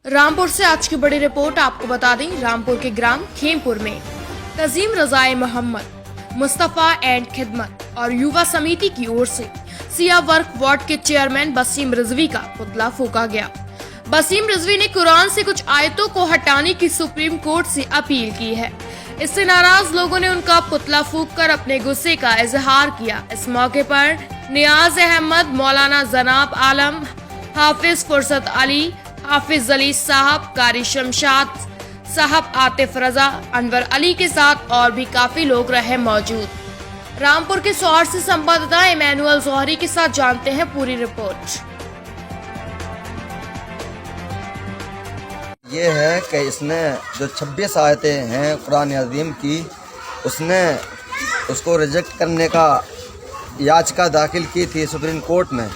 रामपुर से आज की बड़ी रिपोर्ट आपको बता दें, रामपुर के ग्राम खेमपुर में तजीम रजाए मोहम्मद मुस्तफ़ा एंड खिदमत और युवा समिति की ओर से सिया वर्क वार्ड के चेयरमैन बसीम रिजवी का पुतला फूका गया। बसीम रिजवी ने कुरान से कुछ आयतों को हटाने की सुप्रीम कोर्ट से अपील की है। इससे नाराज लोगों ने उनका पुतला फूंक कर अपने गुस्से का इजहार किया। इस मौके पर नियाज अहमद, मौलाना जनाब आलम, हाफिज फुरसत अली, हाफिज अली साहब, कारी शमशाद साहब, आतिफ रजा, अनवर अली के साथ और भी काफी लोग रहे मौजूद। रामपुर के शहर से संवाददाता इमैनुअल जोहरी के साथ जानते हैं पूरी रिपोर्ट। ये है कि इसने जो 26 आयतें हैं कुरान अज़ीम की, उसने उसको रिजेक्ट करने का याचिका दाखिल की थी सुप्रीम कोर्ट में,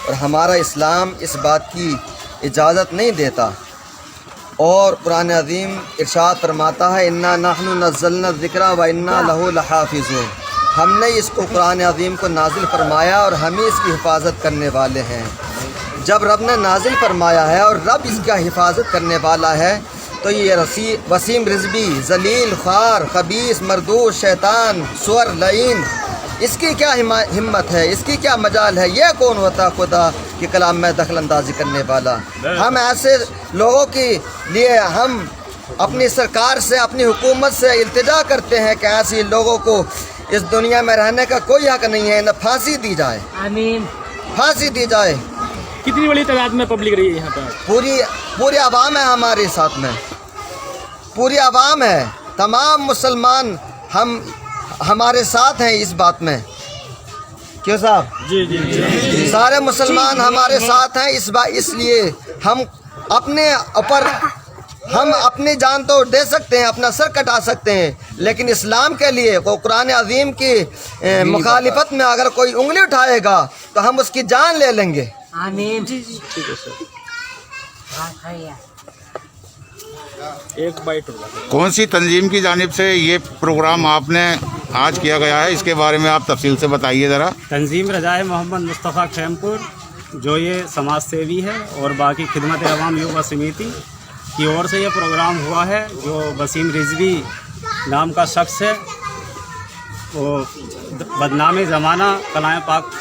और हमारा इस्लाम इस बात की इजाज़त नहीं देता। और कुरान अज़ीम इरशाद फरमाता है, इन्ना नहनु नज़्ज़लना ज़िक्रा व इन्ना लहू लहाफ़िज़ून। हमने इसको कुरान अज़ीम को नाजिल फरमाया और हम ही इसकी हिफाजत करने वाले हैं। जब रब ने नाजिल फरमाया है और रब इसका हिफाजत करने वाला है, तो ये वसीम रिजवी जलील, ख़ार, खबीस, मरदूस, शैतान, सुअर, लईन, इसकी क्या हिम्मत है, इसकी क्या मजाल है? ये कौन होता खुदा कि कलाम में दखल अंदाजी करने वाला? हम ऐसे लोगों के लिए हम अपनी सरकार से, अपनी हुकूमत से इल्तिजा करते हैं कि ऐसे लोगों को इस दुनिया में रहने का कोई हक नहीं है। न फांसी दी जाए, आमीन, फांसी दी जाए। कितनी बड़ी तादाद में पब्लिक रही है यहाँ पर? पूरी आवाम है हमारे साथ में, पूरी आवाम है, तमाम मुसलमान हमारे साथ हैं इस बात में। क्यों साहब? जी जी जी, सारे मुसलमान हमारे साथ हैं इसलिए हम अपनी जान तो दे सकते हैं, अपना सर कटा सकते हैं, लेकिन इस्लाम के लिए कुरान अज़ीम की मुखालिफत में अगर कोई उंगली उठाएगा तो हम उसकी जान ले लेंगे। आमीन। ठीक है सर। एक बाइट होगा। कौन सी तंजीम की जानिब से ये प्रोग्राम आपने आज किया गया है, इसके बारे में आप तफसील से बताइए ज़रा। तंजीम रजाए मोहम्मद मुस्तफ़ा खेमपुर, जो ये समाज सेवी है, और बाकी खिदमत अवाम युवा समिति की ओर से ये प्रोग्राम हुआ है। जो वसीम रिजवी नाम का शख्स है, वो बदनाम ज़माना, कलाम पाक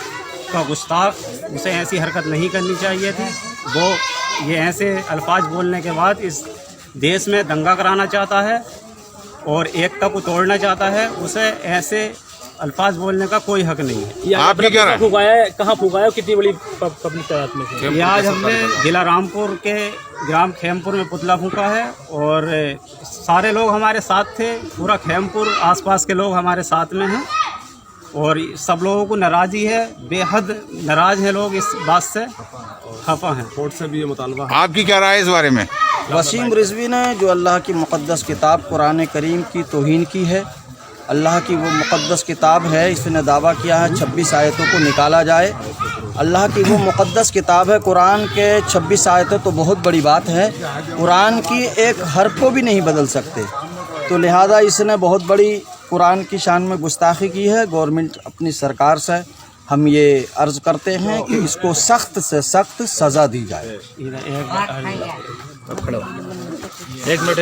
का गुस्ताख, उसे ऐसी हरकत नहीं करनी चाहिए थी। वो ये ऐसे अल्फाज बोलने के बाद इस देश में दंगा कराना चाहता है और एकता को तोड़ना चाहता है। उसे ऐसे अल्फाज बोलने का कोई हक नहीं है। आपने क्या फुकाया है, कहाँ फुकाया, कितनी बड़ी पब्लिक तादाद में से? ये आज हमने जिला रामपुर के ग्राम खेमपुर में पुतला फूका है, और सारे लोग हमारे साथ थे। पूरा खेमपुर आसपास के लोग हमारे साथ में हैं, और सब लोगों को नाराज़ी है, बेहद नाराज़ हैं लोग, इस बात से खफा हैं। कोर्ट से भी ये मुतालबा। आपकी क्या राय है इस बारे में? वसीम रिजवी ने जो अल्लाह की मुक़द्दस किताब कुरान करीम की तौहीन की है, अल्लाह की वो मुक़द्दस किताब है, इसने दावा किया है 26 आयतों को निकाला जाए। अल्लाह की वो मुक़द्दस किताब है, कुरान के 26 आयतें तो बहुत बड़ी बात है, कुरान की एक हर्फ को भी नहीं बदल सकते। तो लिहाजा इसने बहुत बड़ी कुरान की शान में गुस्ताखी की है। गवर्नमेंट अपनी सरकार से हम ये अर्ज़ करते हैं कि इसको सख्त से सख्त सज़ा दी जाए। एक मिनट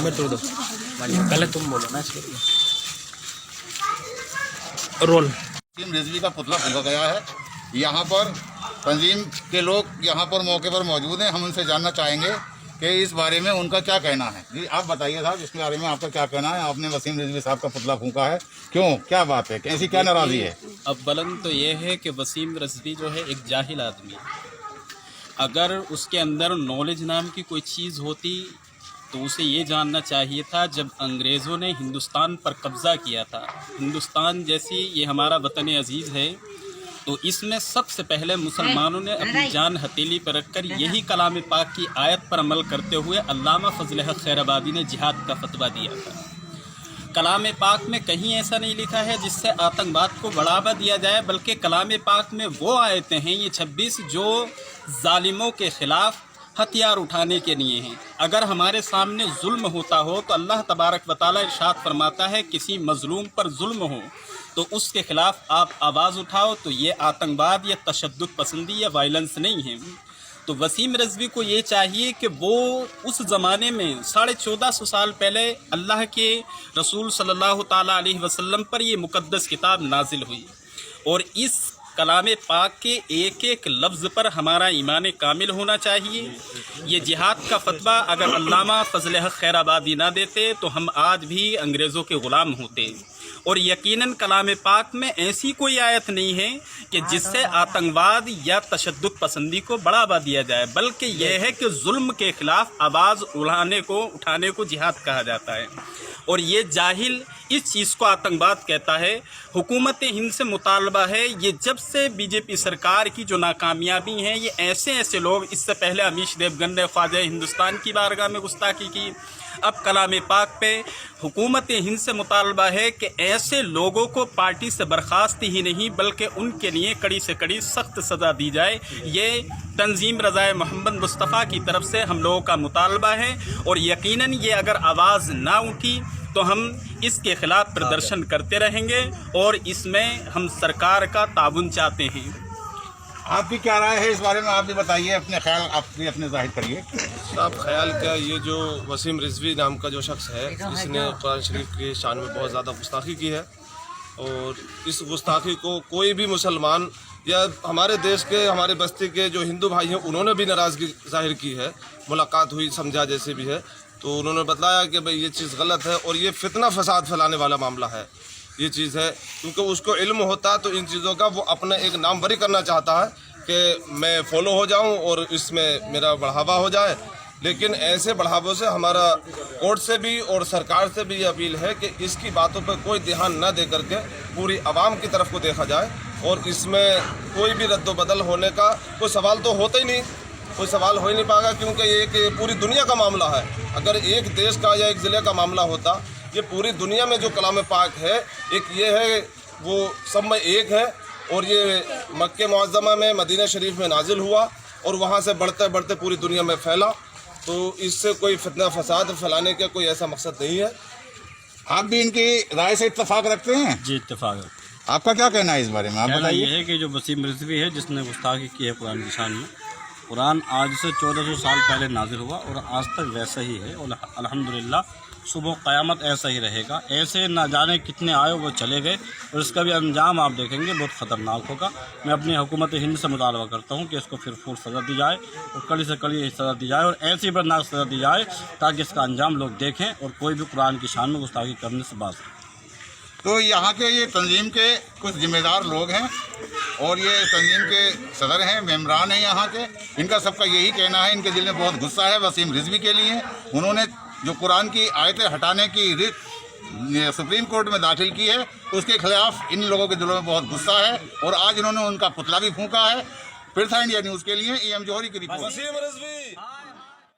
मैं तोड़ दो, पहले तुम बोलो ना इसके रोल। वसीम रिजवी का पुतला फूका गया है। यहाँ पर तंजीम के लोग यहाँ पर मौके पर मौजूद हैं। हम उनसे जानना चाहेंगे कि इस बारे में उनका क्या कहना है। जी आप बताइए साहब, इसके बारे में आपका क्या कहना है? आपने वसीम रिजवी साहब का पुतला फूका है, क्यों, क्या बात है, कैसी क्या नाराज़ी है? अव्वलन तो ये है कि वसीम रिजवी जो है एक जाहिल आदमी है। अगर उसके अंदर नॉलेज नाम की कोई चीज़ होती तो उसे ये जानना चाहिए था, जब अंग्रेज़ों ने हिंदुस्तान पर कब्ज़ा किया था, हिंदुस्तान जैसी ये हमारा वतन अजीज़ है, तो इसमें सबसे पहले मुसलमानों ने अपनी जान हथेली पर रखकर यही कलाम पाक की आयत पर अमल करते हुए अल्लामा फजल हक खैराबादी ने जिहाद का फतवा दिया था। कलाम पाक में कहीं ऐसा नहीं लिखा है जिससे आतंकवाद को बढ़ावा दिया जाए, बल्कि कलाम पाक में वो आयतें हैं, ये 26, जो जालिमों के ख़िलाफ़ हथियार उठाने के लिए हैं। अगर हमारे सामने जुल्म होता हो तो अल्लाह तबारक व तआला इरशाद फरमाता है, किसी मजलूम पर जुल्म हो तो उसके ख़िलाफ़ आप आवाज़ उठाओ, तो ये आतंकवाद या तशद्दुद पसंदी या वायलेंस नहीं है। तो वसीम रिजवी को ये चाहिए कि वो उस ज़माने में 1450 साल पहले अल्लाह के रसूल सल्लल्लाहु ताला अलैहि वसल्लम पर ये मुक़द्दस किताब नाजिल हुई और इस कलाम पाक के एक एक लफ्ज़ पर हमारा ईमान कामिल होना चाहिए। ये जिहाद का फतवा अगर अल्लामा फजल हक खैराबादी ना देते तो हम आज भी अंग्रेज़ों के ग़ुलाम होते। और यकीनन कलाम पाक में ऐसी कोई आयत नहीं है कि जिससे आतंकवाद या तशद्दुद पसंदी को बढ़ावा दिया जाए, बल्कि यह है कि जुल्म के ख़िलाफ़ आवाज़ उठाने को जिहाद कहा जाता है। और ये जाहिल इस चीज़ को आतंकवाद कहता है। हुकूमत हिंद से मुतालबा है, ये जब से बीजेपी सरकार की जो नाकामयाबी हैं, ये ऐसे लोग, इससे पहले अमीश देवगन ने ख्वाजा हिंदुस्तान की बारगाह में गुस्ताखी की, अब कलाम पाक पे हुकूमत हिंद से मुतालबा है कि ऐसे लोगों को पार्टी से बर्खास्त ही नहीं बल्कि उनके लिए कड़ी से कड़ी सख्त सज़ा दी जाए। ये तंजीम रज़ाए मोहम्मद मुस्तफ़ा की तरफ से हम लोगों का मुतालबा है और यकीनन ये अगर आवाज़ ना उठी तो हम इसके ख़िलाफ़ प्रदर्शन करते रहेंगे और इसमें हम सरकार का ताउन चाहते हैं। आपकी क्या राय है इस बारे में? आप भी बताइए, अपने ख्याल आप भी अपने जाहिर करिए। साहब ख्याल क्या, ये जो वसीम रिजवी नाम का जो शख्स है, इसने कुरान शरीफ की शान में बहुत ज़्यादा गुस्ताखी की है और इस गुस्ताखी को कोई भी मुसलमान या हमारे देश के, हमारे बस्ती के जो हिंदू भाई हैं उन्होंने भी नाराज़गी जाहिर की है। मुलाकात हुई, समझा जैसे भी है, तो उन्होंने बताया कि भाई ये चीज़ गलत है और ये फितना फसाद फैलाने वाला मामला है, ये चीज़ है। क्योंकि उसको इल्म होता तो इन चीज़ों का वो अपने एक नाम बरी करना चाहता है कि मैं फॉलो हो जाऊं और इसमें मेरा बढ़ावा हो जाए, लेकिन ऐसे बढ़ावों से हमारा कोर्ट से भी और सरकार से भी ये अपील है कि इसकी बातों पर कोई ध्यान न दे करके पूरी आवाम की तरफ को देखा जाए और इसमें कोई भी रद्दोबदल होने का कोई सवाल तो होता ही नहीं, कोई सवाल हो ही नहीं पाएगा, क्योंकि ये एक पूरी दुनिया का मामला है। अगर एक देश का या एक ज़िले का मामला होता, ये पूरी दुनिया में जो कलाम पाक है, एक ये है वो सब में एक है और ये मक्के मुअज़्ज़मा में मदीना शरीफ में नाजिल हुआ और वहाँ से बढ़ते बढ़ते पूरी दुनिया में फैला। तो इससे कोई फितना फसाद फैलाने का कोई ऐसा मकसद नहीं है। आप भी इनकी राय से इत्तेफाक रखते हैं? जी इत्तेफाक। आपका क्या कहना है इस बारे में? आप कहना बताइए। ये है कि जो वसीम रिजवी है जिसने गुस्ताखी की है कुरान की शान में, कुरान आज से 1400 साल पहले नाजिल हुआ और आज तक वैसा ही है और अल्हम्दुलिल्लाह सुबह क़यामत ऐसा ही रहेगा। ऐसे ना जाने कितने आए वो चले गए और इसका भी अंजाम आप देखेंगे बहुत ख़तरनाक होगा। मैं अपनी हुकूमत हिंद से मुतालबा करता हूँ कि इसको फिर फुल सज़ा दी जाए और कड़ी से कड़ी सज़ा दी जाए और ऐसी बदनाक सज़ा दी जाए ताकि इसका अंजाम लोग देखें और कोई भी कुरान की शान में गुस्ताखी करने से बात। तो यहाँ के ये तंजीम के कुछ जिम्मेदार लोग हैं और ये तंजीम के सदर हैं, मेम्बरान हैं यहाँ के, इनका सबका यही कहना है, इनके दिल में बहुत गुस्सा है वसीम रिजवी के लिए। उन्होंने जो कुरान की आयतें हटाने की रिट सुप्रीम कोर्ट में दाखिल की है, उसके खिलाफ इन लोगों के दिलों में बहुत गुस्सा है और आज इन्होंने उनका पुतला भी फूंका है। फिर था इंडिया न्यूज़ के लिए EM जौहरी की रिपोर्ट। वसीम रिजवी